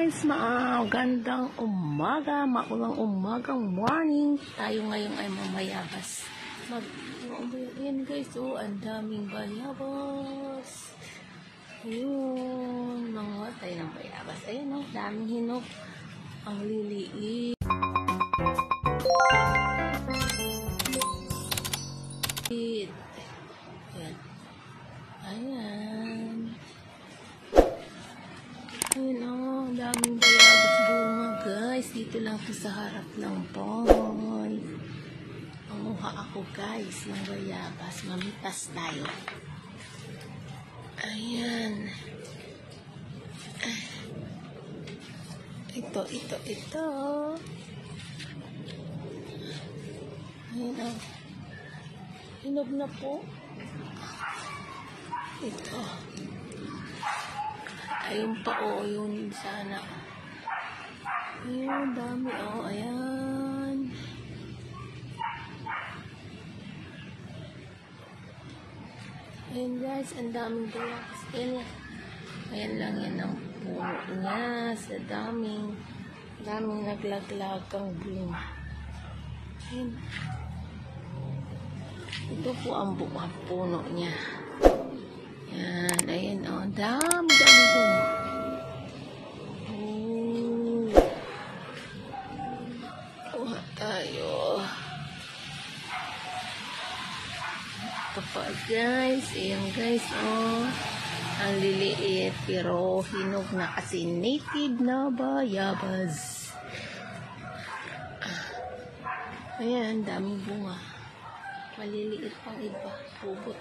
guys, magandang umaga, maulang umagang morning. Tayo ngayon ay mamayabas. Ayan guys, oh, ang daming bayabas. Ayun, mga tayo ng bayabas. Ayun, oh, daming hinog. Ang liliit. Ayan. Ayan. Ayun, oh, daming bayabas bunga guys. Dito lang to sa harap ng bahay. Manguha ako guys ng bayabas. Mamitas tayo. Ayan. Ito. Ayan, oh. Hinog na po. Ito. Ayun pa, oh, yun sana. Ayun, dami, oh, ayan. Ayan guys, ang daming bayabas. Ayan lang yan ang puno niya. Sa daming naglaglagang bunga. Ayan. Ito po ang buong puno niya. Yan, ayan, oh, dami bunga. Kuha tayo. Ito pa guys, ayan guys, oh, ang liliit pero hinog na kasi native na bayabas. Ayan, daming bunga. Maliliit pang iba, pubot.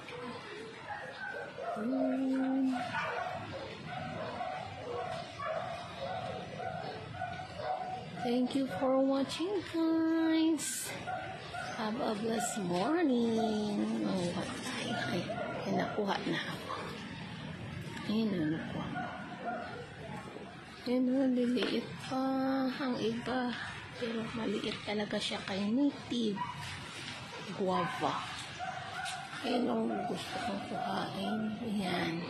Thank you for watching guys. Have a blessed morning. Manguha tayo. Ay, nakuha na ako. Ayun, nakuha. Ayun, liliit pa ang iba. Pero maliit talaga siya kay native. Guava. Ayun ang gusto kong kuhain. Ayan.